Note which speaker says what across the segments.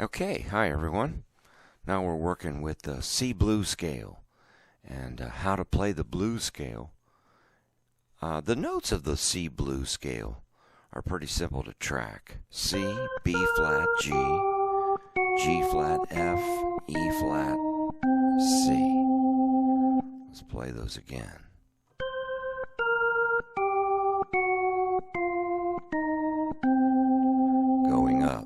Speaker 1: Okay, hi everyone. Now we're working with the C blues scale and how to play the blues scale. The notes of the C blues scale are pretty simple to track. C, B flat, G, G flat, F, E flat, C. Let's play those again. Going up.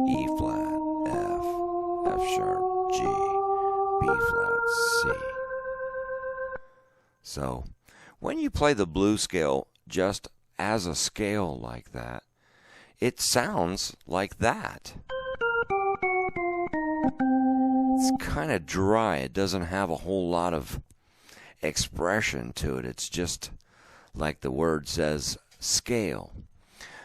Speaker 1: E flat, F, F sharp, G, B flat, C. So, when you play the blues scale just as a scale like that, it sounds like that. It's kind of dry. It doesn't have a whole lot of expression to it. It's just like the word says, scale.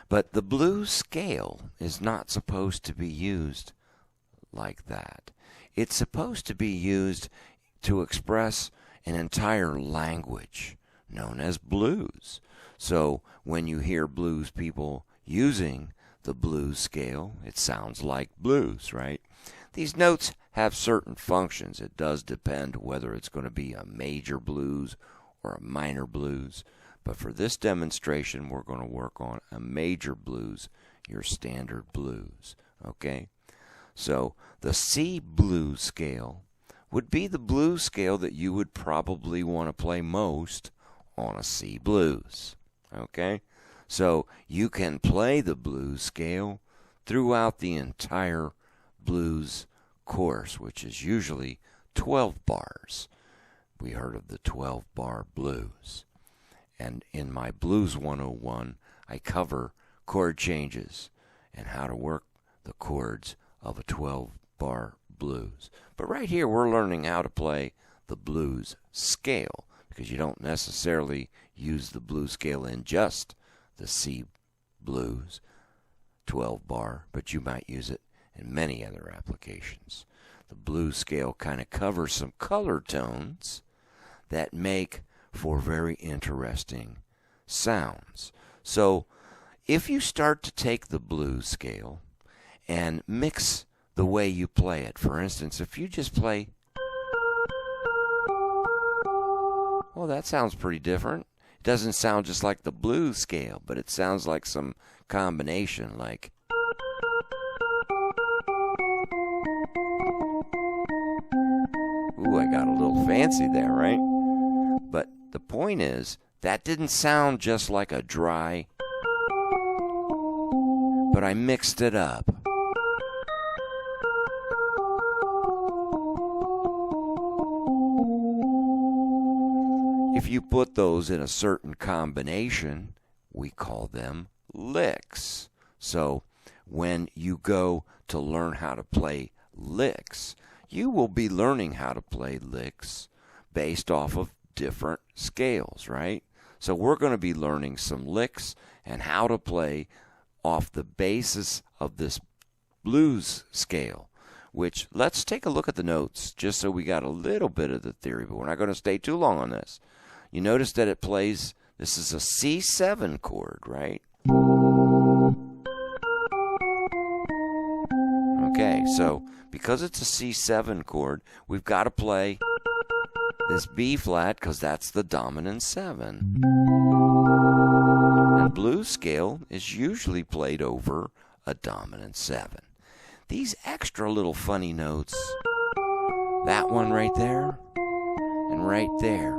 Speaker 1: But the blues scale is not supposed to be used like that. It's supposed to be used to express an entire language known as blues. So when you hear blues people using the blues scale, it sounds like blues, right? These notes have certain functions. It does depend whether it's going to be a major blues or a minor blues. But for this demonstration, we're going to work on a major blues, your standard blues. Okay? So the C blues scale would be the blues scale that you would probably want to play most on a C blues. Okay? So you can play the blues scale throughout the entire blues course, which is usually 12 bars. We heard of the 12-bar blues. And in my Blues 101, I cover chord changes and how to work the chords of a 12-bar blues. But right here, we're learning how to play the blues scale, because you don't necessarily use the blues scale in just the C blues 12-bar, but you might use it in many other applications. The blues scale kind of covers some color tones that make for very interesting sounds. So if you start to take the blues scale and mix the way you play it, for instance, if you just play, well, that sounds pretty different. It doesn't sound just like the blues scale, but it sounds like some combination, like ooh, I got a little fancy there, right? But the point is, that didn't sound just like a dry, but I mixed it up. If you put those in a certain combination, we call them licks. So when you go to learn how to play licks, you will be learning how to play licks based off of different scales, right? So we're going to be learning some licks and how to play off the basis of this blues scale, which, let's take a look at the notes just so we got a little bit of the theory, but we're not going to stay too long on this. You notice that it plays, this is a C7 chord, right? Okay, so because it's a C7 chord, we've got to play this B flat because that's the dominant 7. And blues scale is usually played over a dominant 7. These extra little funny notes, that one right there and right there,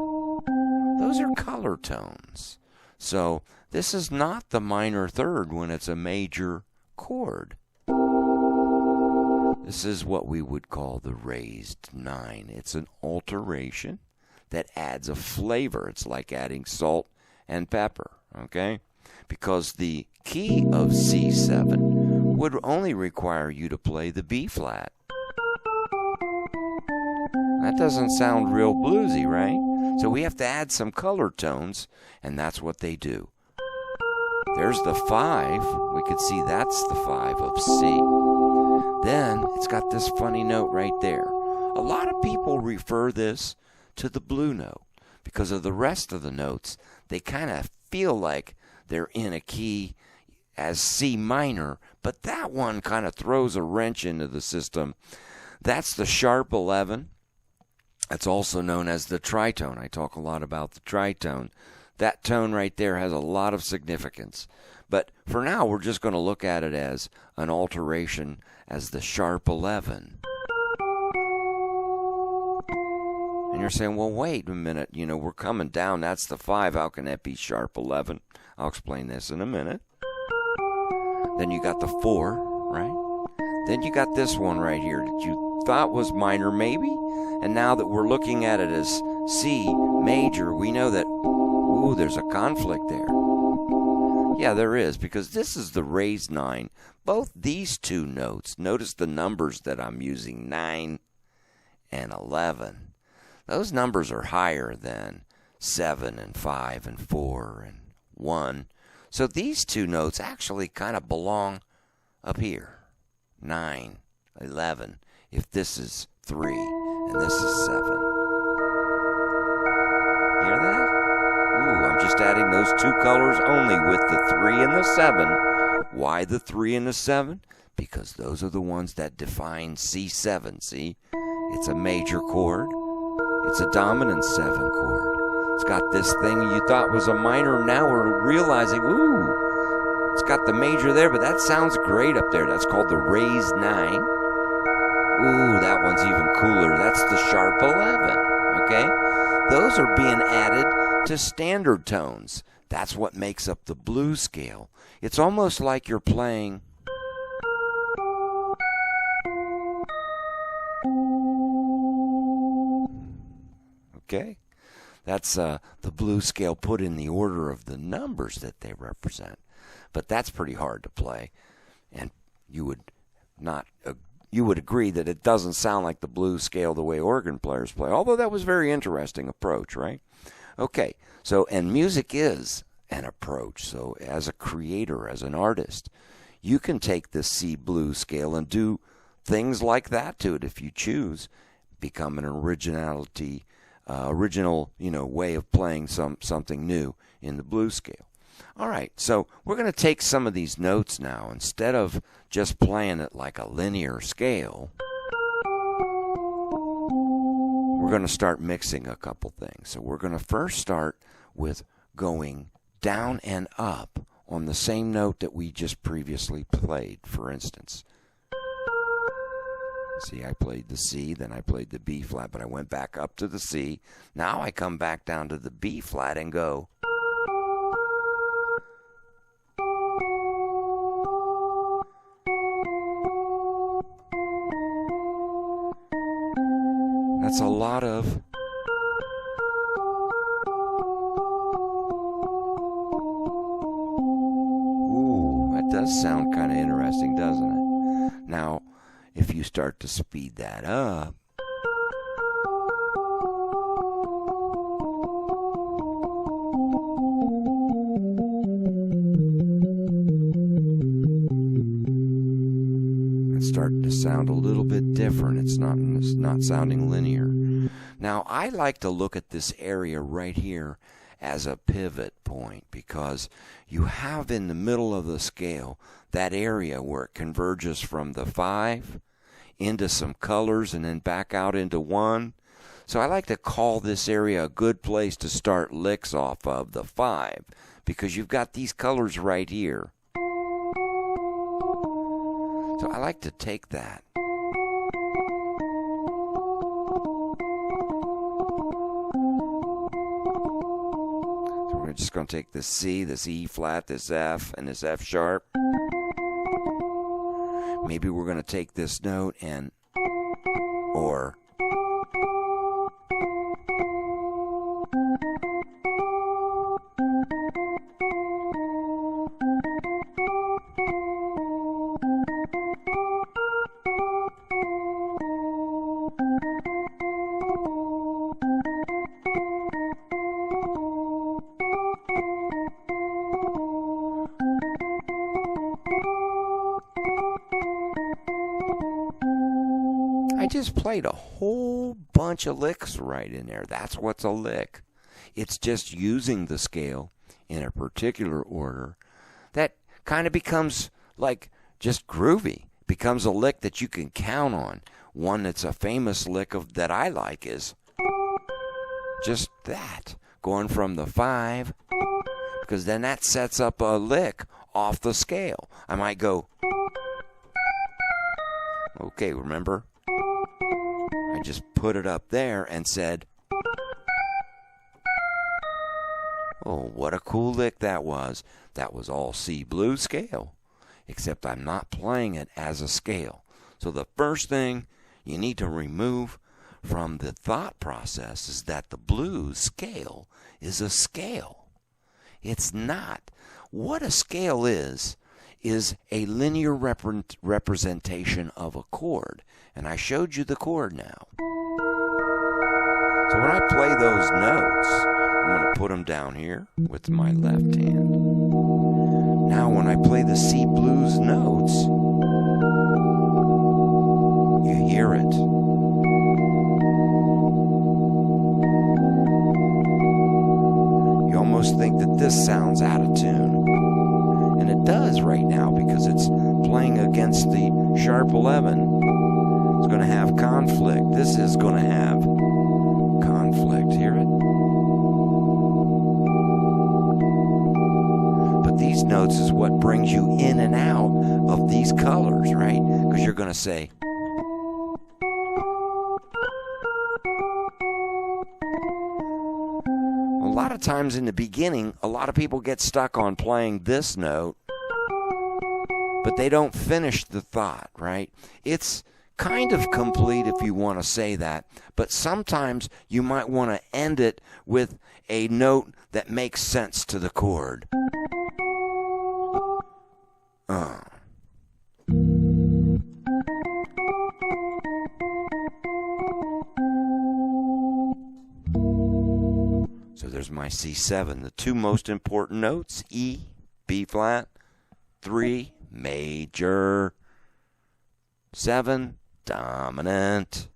Speaker 1: those are color tones. So this is not the minor third when it's a major chord. This is what we would call the raised 9. It's an alteration that adds a flavor. It's like adding salt and pepper, okay? Because the key of C7 would only require you to play the B flat. That doesn't sound real bluesy, right? So we have to add some color tones, and that's what they do. There's the 5. We could see that's the 5 of C. Then it's got this funny note right there. A lot of people refer this to the blue note because of the rest of the notes. They kind of feel like they're in a key as C minor, but that one kind of throws a wrench into the system. That's the sharp 11. That's also known as the tritone. I talk a lot about the tritone. That tone right there has a lot of significance. But for now, we're just going to look at it as an alteration as the sharp 11. And you're saying, well, wait a minute. We're coming down. That's the 5. How can that be sharp 11? I'll explain this in a minute. Then you got the 4, right? Then you got this one right here that you thought was minor maybe. And now that we're looking at it as C major, we know that, there's a conflict there. Yeah, there is, because this is the raised 9. Both these two notes, notice the numbers that I'm using, 9 and 11. Those numbers are higher than 7 and 5 and 4 and 1. So these two notes actually kind of belong up here. 9, 11, if this is 3 and this is 7. Hear that? I'm just adding those two colors only with the 3 and the 7. Why the 3 and the 7? Because those are the ones that define C7. See? It's a major chord. It's a dominant 7 chord. It's got this thing you thought was a minor. Now we're realizing, it's got the major there, but that sounds great up there. That's called the raised 9. That one's even cooler. That's the sharp 11. Okay? Those are being added to standard tones. That's what makes up the blues scale. It's almost like you're playing okay? That's the blues scale put in the order of the numbers that they represent. But that's pretty hard to play. And you would agree that it doesn't sound like the blues scale the way organ players play. Although that was a very interesting approach, right? Okay, and music is an approach. So as a creator, as an artist, you can take the C blues scale and do things like that to it if you choose. Become an original, way of playing something new in the blues scale. All right, so we're going to take some of these notes now. Instead of just playing it like a linear scale, we're going to start mixing a couple things. So we're going to first start with going down and up on the same note that we just previously played, for instance. See, I played the C, then I played the B flat, but I went back up to the C. Now I come back down to the B flat and go. That's a lot of. That does sound kind of interesting, doesn't it? Now, if you start to speed that up, it's starting to sound a little bit different. It's not sounding linear. Now, I like to look at this area right here as a pivot point, because you have in the middle of the scale that area where it converges from the 5 into some colors and then back out into 1. So I like to call this area a good place to start licks off of the 5, because you've got these colors right here. So I like to take that. So we're just going to take this C, this E flat, this F, and this F sharp. Maybe we're going to take this note and, or, I just played a whole bunch of licks right in there. That's what's a lick. It's just using the scale in a particular order that kind of becomes like just groovy. Becomes a lick that you can count on. One that's a famous lick that I like is just that, going from the 5, because then that sets up a lick off the scale. I might go, okay, remember? I just put it up there and said, oh, what a cool lick that was. That was all C blues scale, except I'm not playing it as a scale. So the first thing you need to remove from the thought process is that the blues scale is a scale. It's not. What a scale is a linear representation of a chord. And I showed you the chord now. So when I play those notes, I'm going to put them down here with my left hand. Now when I play the C blues notes, you hear it. You almost think that this sounds out of tune. And it does right now because it's playing against the sharp 11. It's going to have conflict. This is going to have conflict. Hear it? But these notes is what brings you in and out of these colors, right? Because you're going to say, a lot of times in the beginning, a lot of people get stuck on playing this note, but they don't finish the thought, right? It's kind of complete if you want to say that, but sometimes you might want to end it with a note that makes sense to the chord. So there's my C7. The two most important notes, E, B flat, 3, major, 7, dominant.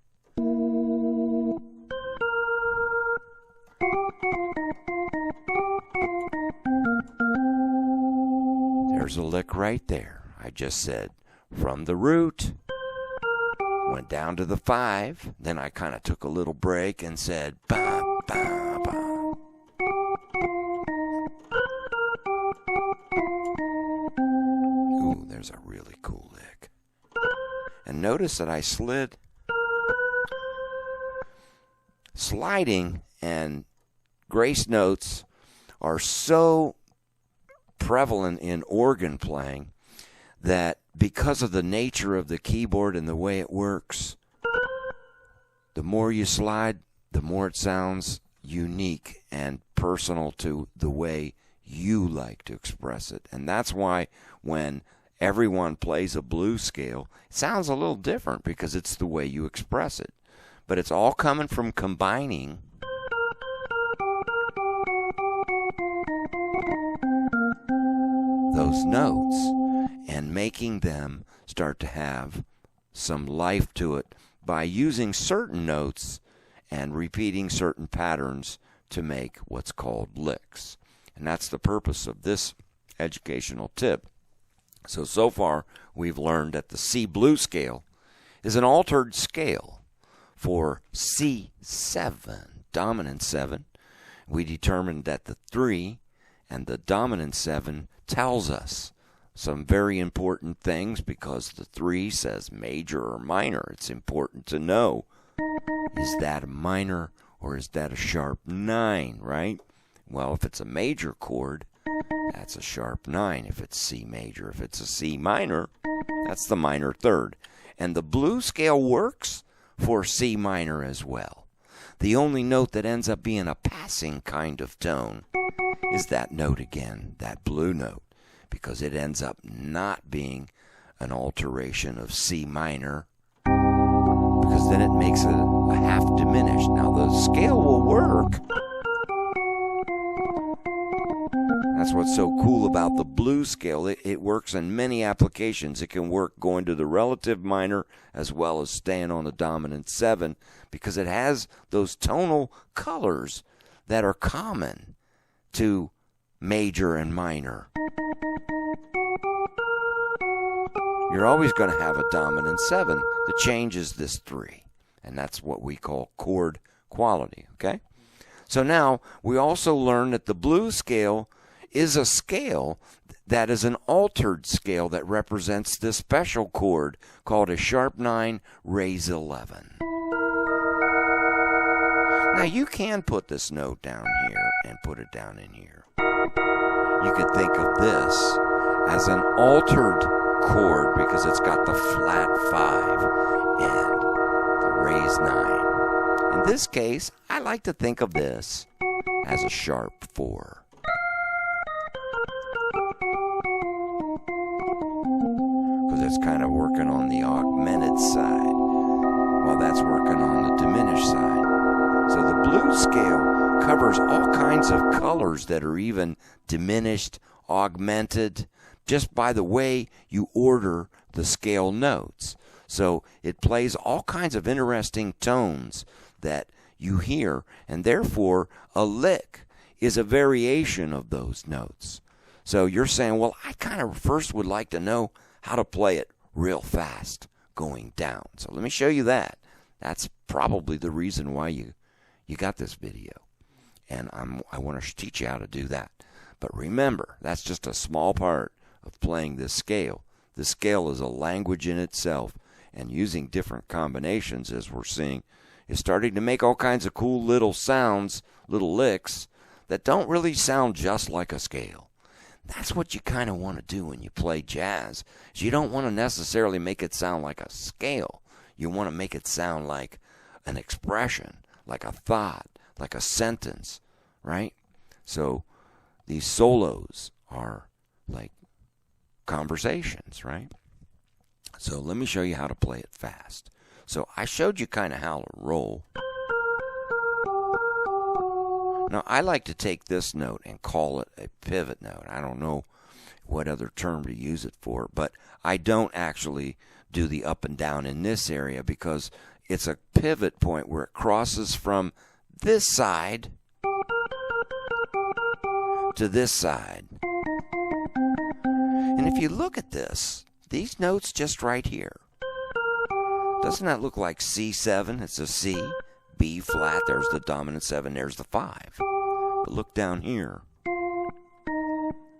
Speaker 1: There's a lick right there. I just said from the root, went down to the 5, then I kind of took a little break and said ba ba ba. Ooh, there's a really cool lick. And notice that I sliding and grace notes are so prevalent in organ playing that because of the nature of the keyboard and the way it works, the more you slide, the more it sounds unique and personal to the way you like to express it. And that's why when everyone plays a blues scale, it sounds a little different because it's the way you express it. But it's all coming from combining those notes and making them start to have some life to it by using certain notes and repeating certain patterns to make what's called licks. And that's the purpose of this educational tip. So far, we've learned that the C blues scale is an altered scale for C7, dominant 7. We determined that the 3 and the dominant 7 tells us some very important things because the 3 says major or minor. It's important to know, is that a minor or is that a sharp 9, right? Well, if it's a major chord, that's a sharp 9. If it's C major, if it's a C minor, that's the minor 3rd. And the blues scale works for C minor as well. The only note that ends up being a passing kind of tone is that note again, that blue note, because it ends up not being an alteration of C minor, because then it makes it a half diminished. Now the scale will work. That's what's so cool about the blues scale. It works in many applications. It can work going to the relative minor as well as staying on the dominant 7 because it has those tonal colors that are common to major and minor. you're always going to have a dominant 7. The change is this 3, and that's what we call chord quality, okay? So now we also learn that the blues scale is a scale that is an altered scale that represents this special chord called a sharp 9 raise 11. Now you can put this note down here and put it down in here. You could think of this as an altered chord because it's got the flat 5 and the raised 9. In this case, I like to think of this as a sharp 4. Because it's kind of working on the augmented side while that's working on the diminished side. So the blues scale covers all kinds of colors that are even diminished, augmented, just by the way you order the scale notes. So it plays all kinds of interesting tones that you hear, and therefore a lick is a variation of those notes. So you're saying, well, I kind of first would like to know how to play it real fast going down. So let me show you that. That's probably the reason why you got this video. And I want to teach you how to do that. But remember, that's just a small part of playing this scale. The scale is a language in itself, and using different combinations, as we're seeing, is starting to make all kinds of cool little sounds, little licks, that don't really sound just like a scale. That's what you kind of want to do when you play jazz. Is you don't want to necessarily make it sound like a scale. You want to make it sound like an expression, like a thought, like a sentence, right? So these solos are like conversations, right? So let me show you how to play it fast. So I showed you kind of how to roll. Now I like to take this note and call it a pivot note. I don't know what other term to use it for, but I don't actually do the up and down in this area because it's a pivot point where it crosses from this side to this side. And if you look at this, these notes just right here, doesn't that look like C7? It's a C, B flat, there's the dominant 7, there's the 5. But look down here.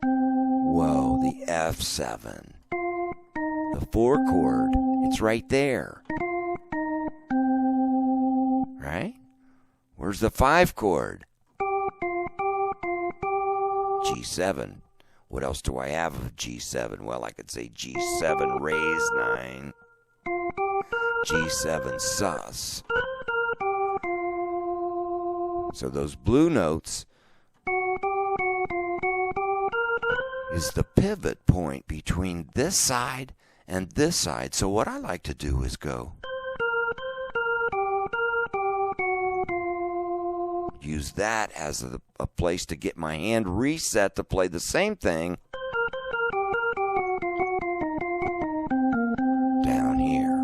Speaker 1: Whoa, the F7. The 4 chord, it's right there. Right? Where's the 5 chord? G7. What else do I have of G7? Well, I could say G7 raise 9. G7 sus. So those blue notes is the pivot point between this side and this side. So what I like to do is go use that as a place to get my hand reset to play the same thing down here.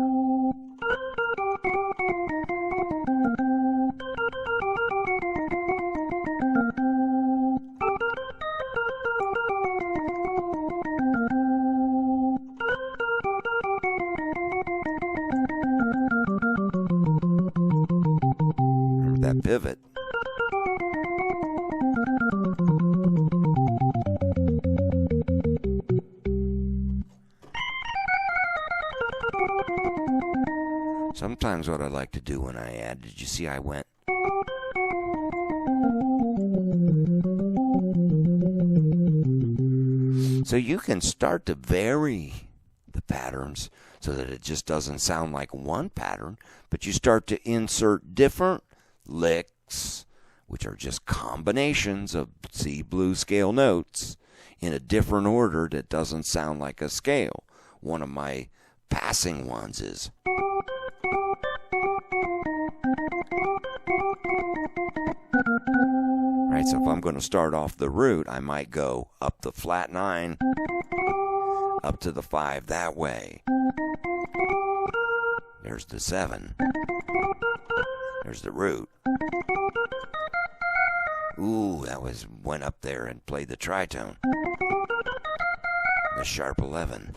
Speaker 1: That pivot. Sometimes what I like to do when I add, did you see I went? So you can start to vary the patterns so that it just doesn't sound like one pattern, but you start to insert different licks, which are just combinations of C blues scale notes in a different order that doesn't sound like a scale. One of my passing ones is right, so if I'm going to start off the root, I might go up the flat 9, up to the 5 that way. There's the 7. There's the root. Ooh, that went up there and played the tritone. The sharp 11.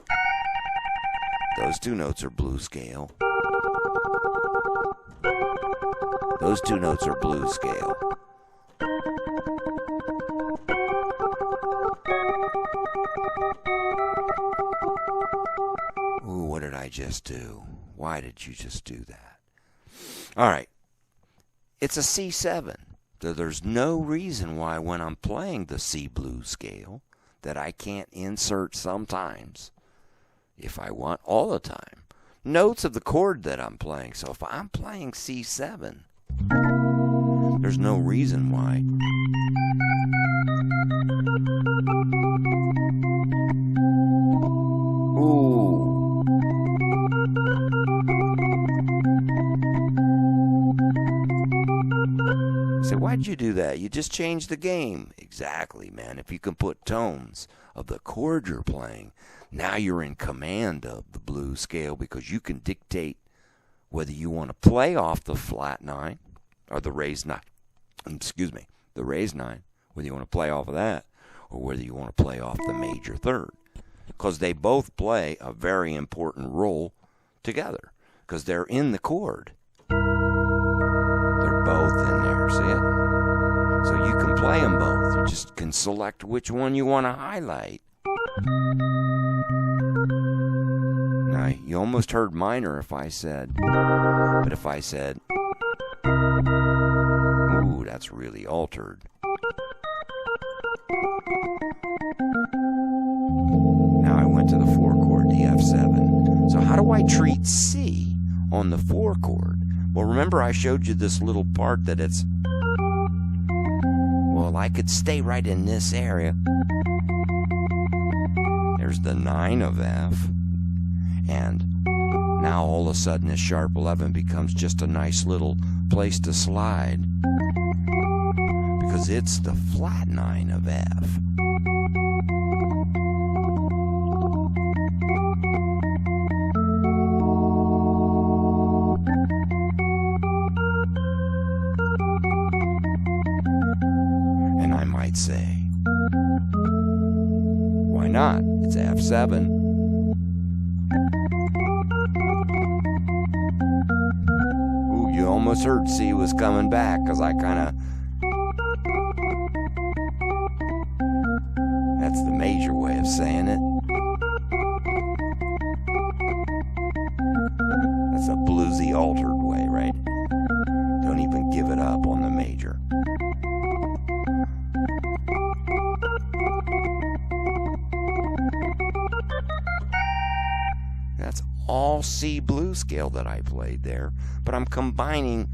Speaker 1: Those two notes are blues scale. Those two notes are blues scale. Ooh, what did I just do? Why did you just do that? All right. It's a C7. So there's no reason why when I'm playing the C blues scale that I can't insert sometimes, if I want, all the time, notes of the chord that I'm playing. So if I'm playing C7, there's no reason why. Ooh. So why'd you do that? You just changed the game. Exactly, man. If you can put tones of the chord you're playing, now you're in command of the blues scale because you can dictate whether you want to play off the flat 9 or the raised 9. The raised 9, whether you want to play off of that or whether you want to play off the major third. Because they both play a very important role together because they're in the chord. They're both in there, see it? So you can play them both. You just can select which one you want to highlight. Now, you almost heard minor if I said, but if I said, ooh, that's really altered. Now I went to the 4 chord, the F7. So how do I treat C on the 4 chord? Well, remember I showed you this little part that it's, well, I could stay right in this area. There's the 9 of F. And now all of a sudden this sharp 11 becomes just a nice little place to slide. Because it's the flat 9 of F. And I might say, why not? It's F7. Ooh, you almost heard C was coming back because I kind of, that's the major way of saying it. That's a bluesy altered way, right? Don't even give it up on the major. That's all C blues scale that I played there, but I'm combining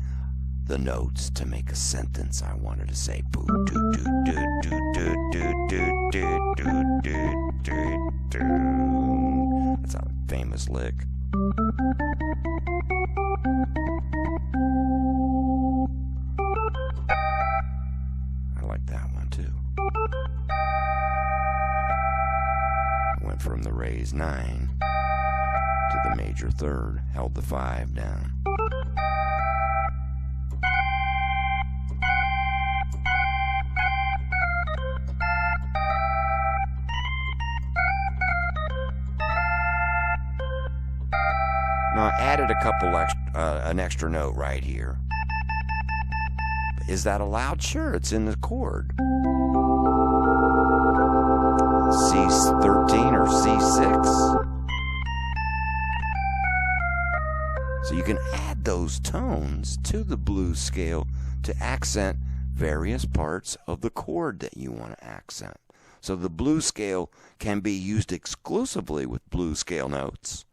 Speaker 1: the notes to make a sentence. I wanted to say boo doo doo doo doo doo doo doo doo doo doo doo doo. That's a famous lick. I like that one too. I went from the raised 9 to the major third, held the 5 down. Now I added a couple an extra note right here. Is that allowed? Sure, it's in the chord. C13 or C6. So you can add those tones to the blues scale to accent various parts of the chord that you want to accent. So the blues scale can be used exclusively with blues scale notes,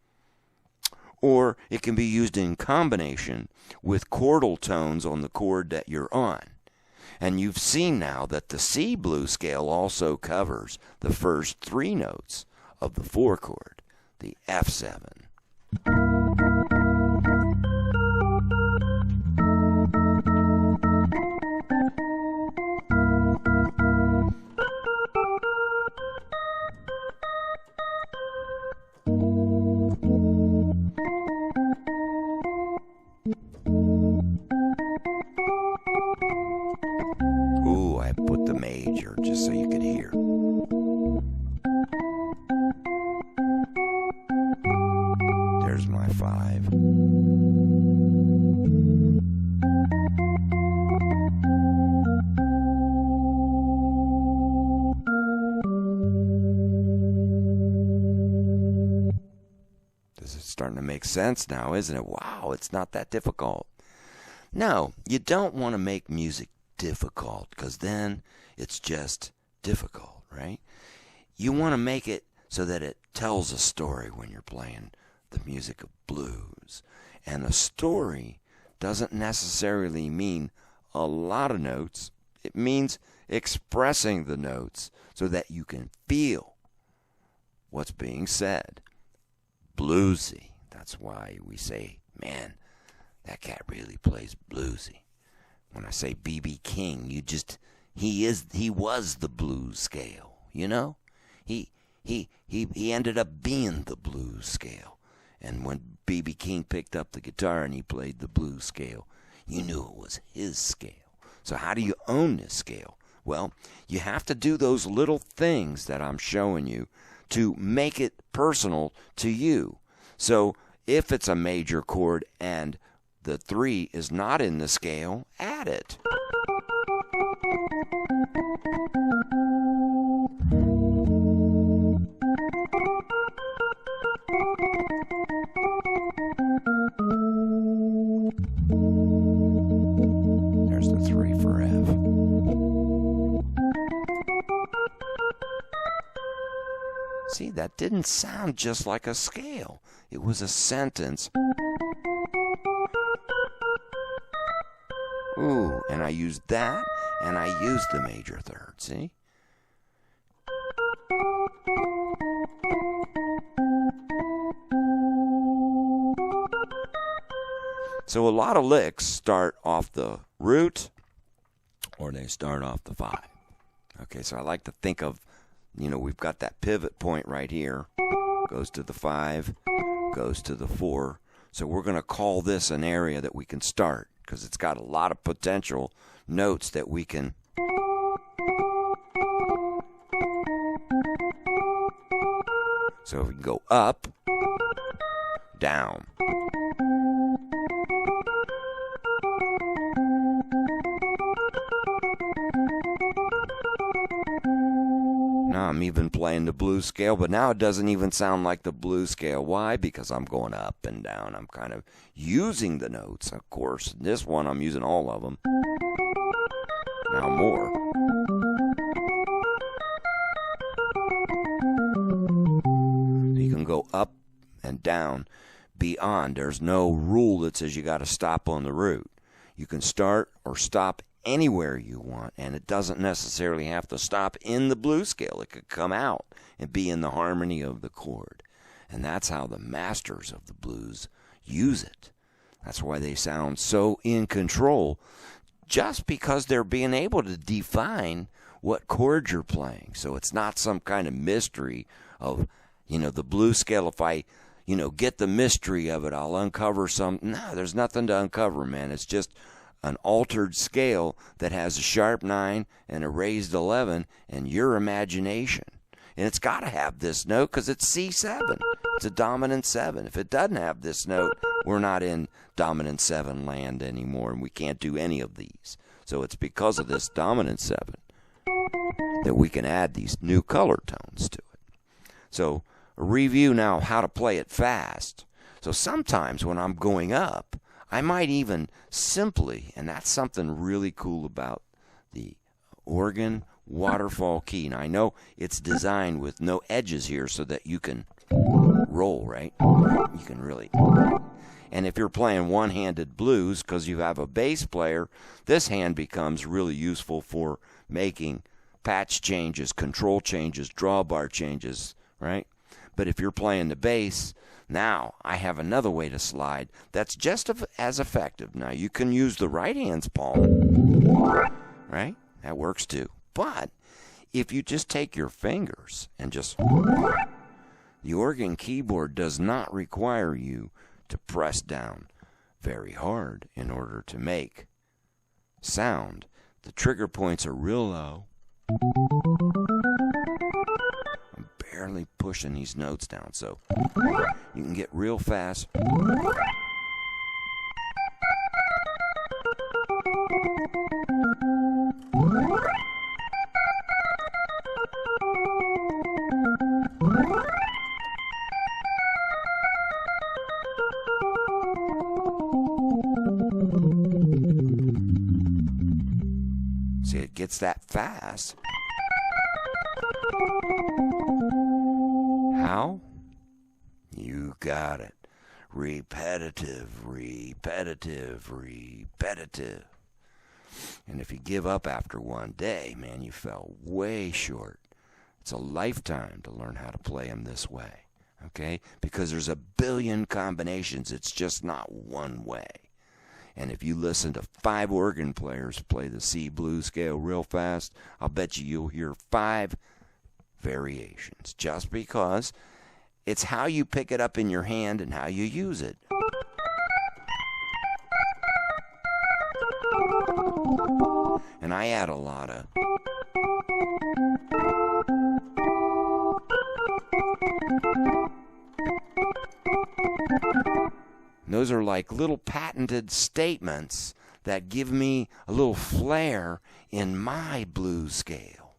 Speaker 1: or it can be used in combination with chordal tones on the chord that you're on. And you've seen now that the C blues scale also covers the first 3 notes of the 4 chord, the F7. Ooh, I put the major just so you could hear. starting to make sense now, isn't it? Wow, it's not that difficult. No, you don't want to make music difficult, because then it's just difficult, right? You want to make it so that it tells a story when you're playing the music of blues. And a story doesn't necessarily mean a lot of notes. It means expressing the notes so that you can feel what's being said. Bluesy. That's why we say, man, that cat really plays bluesy. When I say B.B. King, he was the blues scale, you know? He ended up being the blues scale. And when B.B. King picked up the guitar and he played the blues scale, you knew it was his scale. So how do you own this scale? Well, you have to do those little things that I'm showing you to make it personal to you. So if it's a major chord and the 3 is not in the scale, add it. There's the 3 for F. See, that didn't sound just like a scale. It was a sentence. Ooh, and I used that, and I used the major third, see? So a lot of licks start off the root, or they start off the 5. Okay, so I like to think of, we've got that pivot point right here. Goes to the 5, goes to the 4. So we're going to call this an area that we can start, because it's got a lot of potential notes that we can. So we can go up, down. Now I'm even playing the blues scale, but now it doesn't even sound like the blues scale. Why? Because I'm going up and down. I'm kind of using the notes. Of course, this one I'm using all of them. Now more. You can go up and down beyond. There's no rule that says you got to stop on the root. You can start or stop anywhere you want, and it doesn't necessarily have to stop in the blues scale. It could come out and be in the harmony of the chord. And that's how the masters of the blues use it. That's why they sound so in control, just because they're being able to define what chords you're playing. So it's not some kind of mystery of, the blues scale. If I, get the mystery of it, I'll uncover some. No, there's nothing to uncover, man. It's just an altered scale that has a sharp 9 and a raised 11 and your imagination. And it's got to have this note because it's C7. It's a dominant 7. If it doesn't have this note, we're not in dominant 7 land anymore, and we can't do any of these. So it's because of this dominant 7 that we can add these new color tones to it. So a review now of how to play it fast. So sometimes when I'm going up, I might even simply, and that's something really cool about the organ waterfall key. Now I know it's designed with no edges here so that you can roll, right? You can really. And if you're playing one-handed blues because you have a bass player, this hand becomes really useful for making patch changes, control changes, drawbar changes, right? But if you're playing the bass, now I have another way to slide that's just as effective. Now you can use the right hand's palm, right? That works too. But if you just take your fingers and just, the organ keyboard does not require you to press down very hard in order to make sound. The trigger points are real low. I'm barely pushing these notes down, so you can get real fast. See, it gets that fast. How? You got it. Repetitive, repetitive, repetitive. And if you give up after one day, man, you fell way short. It's a lifetime to learn how to play them this way, okay? Because there's a billion combinations. It's just not one way. And if you listen to 5 organ players play the C blues scale real fast, I'll bet you'll hear 5 variations, just because it's how you pick it up in your hand and how you use it. And I add a lot of those are like little patented statements that give me a little flair in my blues scale.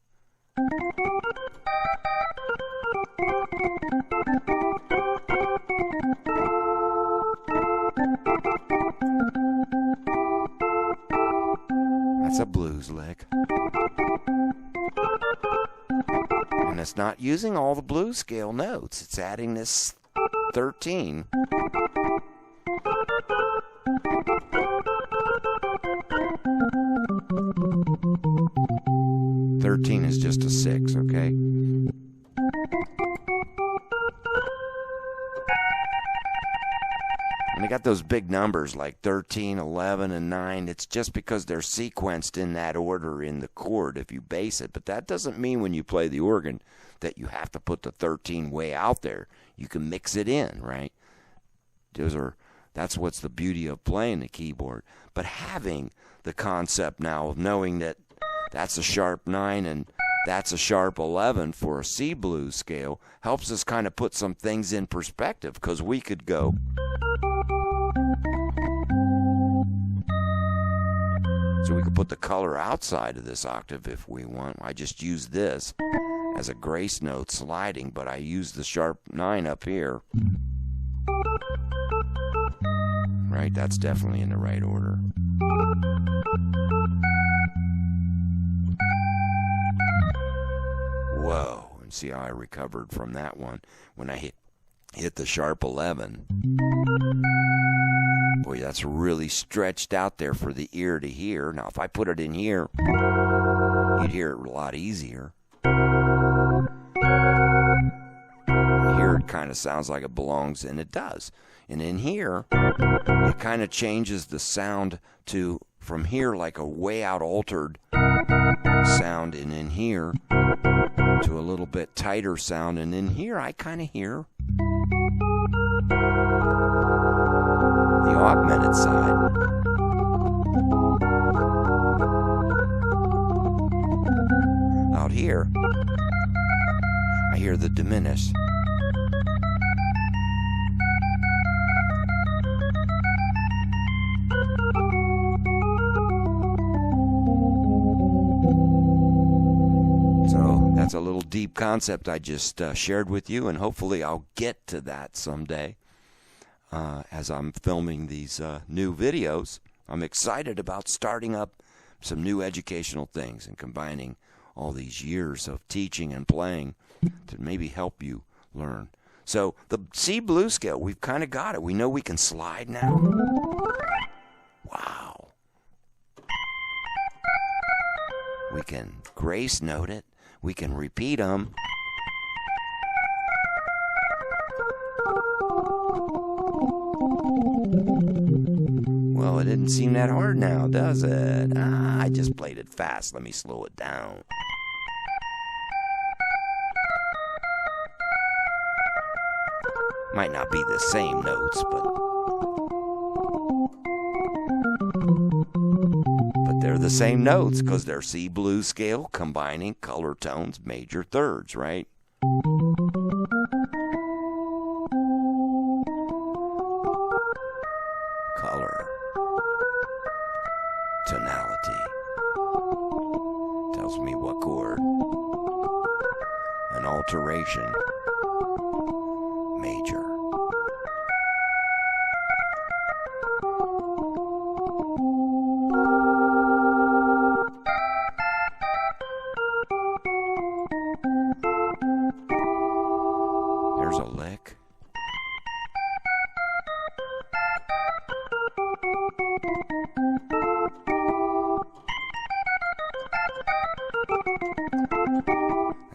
Speaker 1: That's a blues lick. And it's not using all the blues scale notes. It's adding this 13. Is just a 6, okay? And they got those big numbers like 13, 11, and 9. It's just because they're sequenced in that order in the chord if you bass it. But that doesn't mean when you play the organ that you have to put the 13 way out there. You can mix it in, right? That's what's the beauty of playing the keyboard. But having the concept now of knowing that that's a sharp 9 and that's a sharp 11 for a C blues scale helps us kind of put some things in perspective, because we could go. So we could put the color outside of this octave if we want. I just use this as a grace note sliding, but I use the sharp 9 up here. Right, that's definitely in the right order. Whoa, and see how I recovered from that one when I hit the sharp 11. Boy, that's really stretched out there for the ear to hear. Now, if I put it in here, you'd hear it a lot easier. Here it kind of sounds like it belongs, and it does. And in here, it kind of changes the sound to, from here, like a way out altered sound, and in here to a little bit tighter sound, and in here I kind of hear the augmented side. Out here, I hear the diminished. So that's a little deep concept I just shared with you, and hopefully I'll get to that someday as I'm filming these new videos. I'm excited about starting up some new educational things and combining all these years of teaching and playing to maybe help you learn. So the C blues scale, we've kind of got it. We know we can slide now. Wow. We can grace note it. We can repeat them. Well, it didn't seem that hard now, does it? I just played it fast. Let me slow it down. Might not be the same notes, but they're the same notes because they're C blues scale combining color tones, major thirds, right? Color. Tonality. Tells me what chord. An alteration. Major.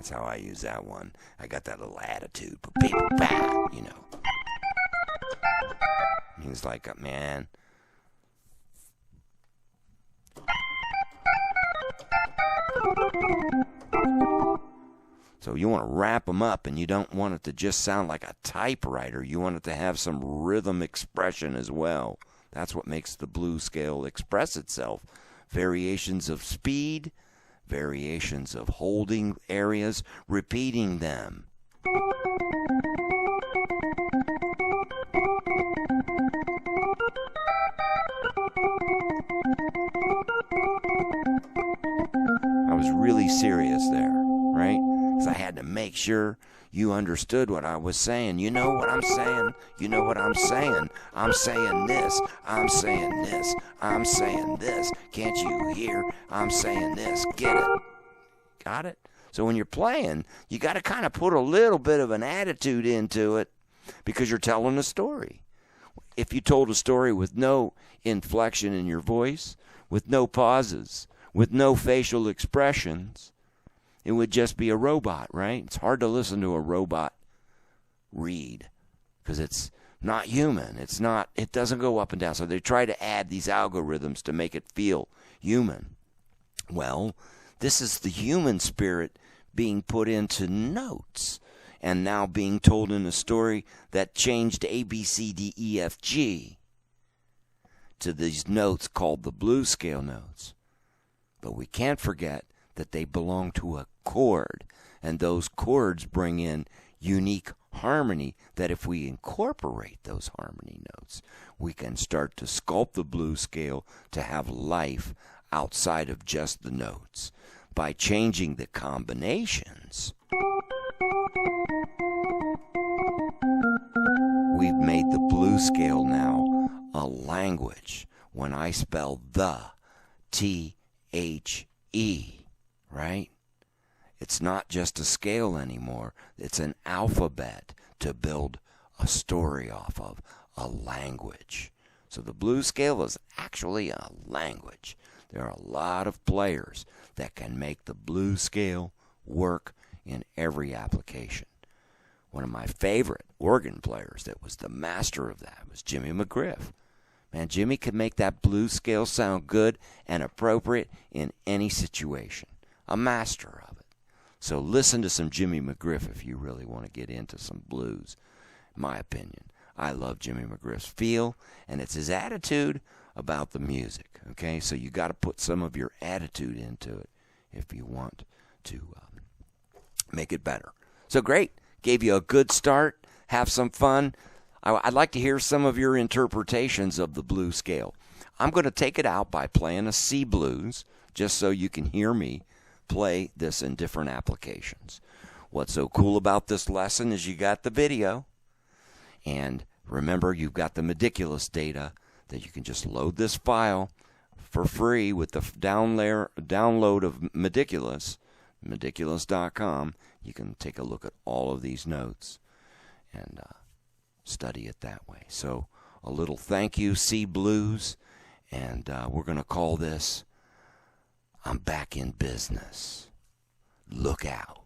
Speaker 1: That's how I use that one. I got that little attitude. You know. He's like, man. So you want to wrap them up, and you don't want it to just sound like a typewriter. You want it to have some rhythm expression as well. That's what makes the blues scale express itself. Variations of speed, variations of holding areas, repeating them. I was really serious there, right? Because I had to make sure you understood what I was saying. You know what I'm saying? You know what I'm saying? I'm saying this. I'm saying this. I'm saying this. Can't you hear? I'm saying this. Get it? Got it? So when you're playing, you got to kind of put a little bit of an attitude into it because you're telling a story. If you told a story with no inflection in your voice, with no pauses, with no facial expressions, it would just be a robot, right? It's hard to listen to a robot read because it's not human. It doesn't go up and down. So they try to add these algorithms to make it feel human. Well, this is the human spirit being put into notes and now being told in a story that changed A, B, C, D, E, F, G to these notes called the blues scale notes. But we can't forget that they belong to a chord, and those chords bring in unique harmony that if we incorporate those harmony notes, we can start to sculpt the blues scale to have life outside of just the notes. By changing the combinations, we've made the blues scale now a language. When I spell the, T-H-E, right? It's not just a scale anymore. It's an alphabet to build a story off of, a language. So the blues scale is actually a language. There are a lot of players that can make the blues scale work in every application. One of my favorite organ players that was the master of that was Jimmy McGriff. Man, Jimmy could make that blues scale sound good and appropriate in any situation. A master of it. So listen to some Jimmy McGriff if you really want to get into some blues. My opinion. I love Jimmy McGriff's feel, and it's his attitude about the music. Okay, so you got to put some of your attitude into it if you want to make it better. So great. Gave you a good start. Have some fun. I'd like to hear some of your interpretations of the blues scale. I'm going to take it out by playing a C blues, just so you can hear me play this in different applications. What's so cool about this lesson is you got the video, and remember, you've got the Meticulous data that you can just load this file for free with the download of Meticulous, meticulous.com. You can take a look at all of these notes and study it that way. So a little thank you, C Blues, and we're going to call this I'm Back in Business. Look out.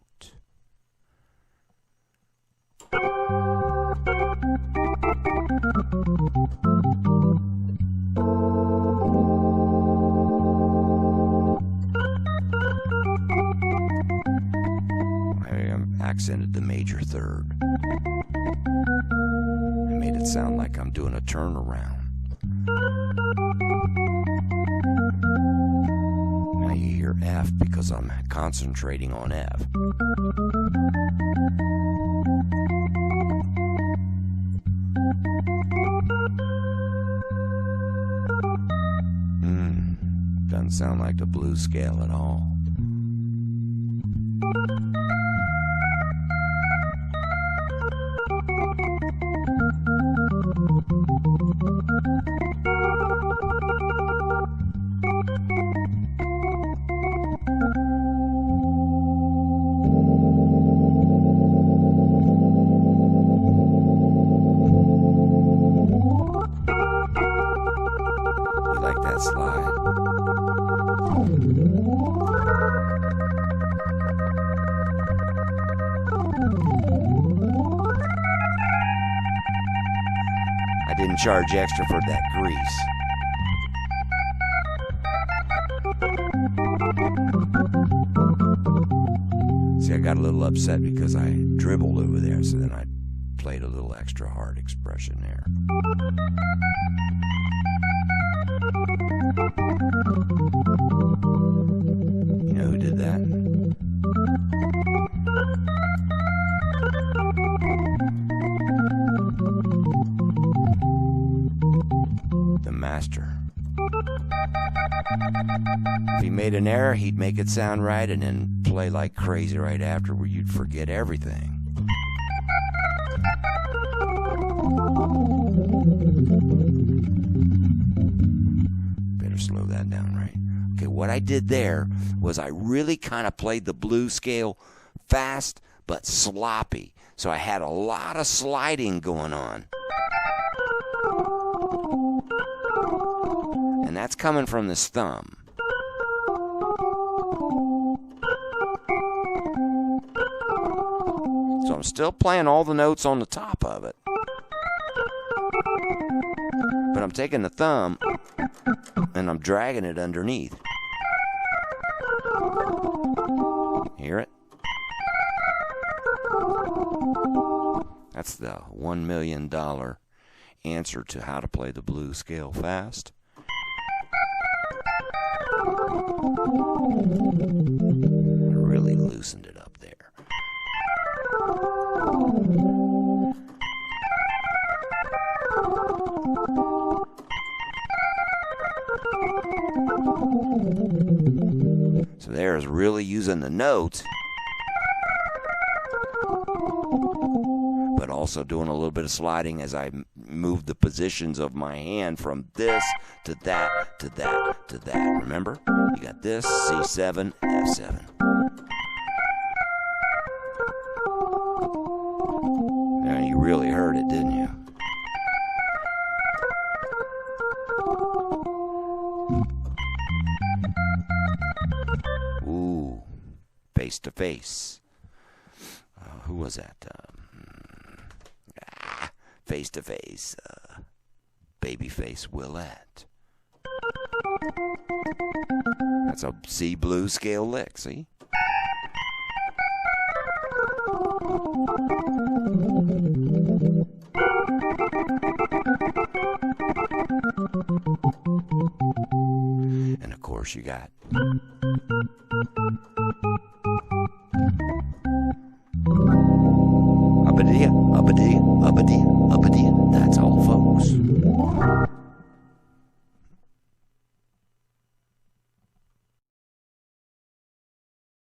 Speaker 1: I accented the major third. I made it sound like I'm doing a turnaround. Now you hear F because I'm concentrating on F. Doesn't sound like the blues scale at all. You like that slide? even charge extra for that grease. See, I got a little upset because I dribbled over there, so then I played a little extra hard expression there. You know who did that? The master. If he made an error, he'd make it sound right and then play like crazy right after, where you'd forget everything. Better slow that down, right? Okay, what I did there was I really kind of played the blues scale fast but sloppy. So I had a lot of sliding going on. And that's coming from this thumb. So I'm still playing all the notes on the top of it. But I'm taking the thumb and I'm dragging it underneath. Hear it? That's the $1 million answer to how to play the blues scale fast. I really loosened it up there. So there's really using the notes, but also doing a little bit of sliding as I move the positions of my hand from this to that to that to that. Remember? You got this, C7, F7. Now you really heard it, didn't you? Ooh, face to face. Who was that? Face to face. Babyface Willette. That's a C blues scale lick, see? And of course you got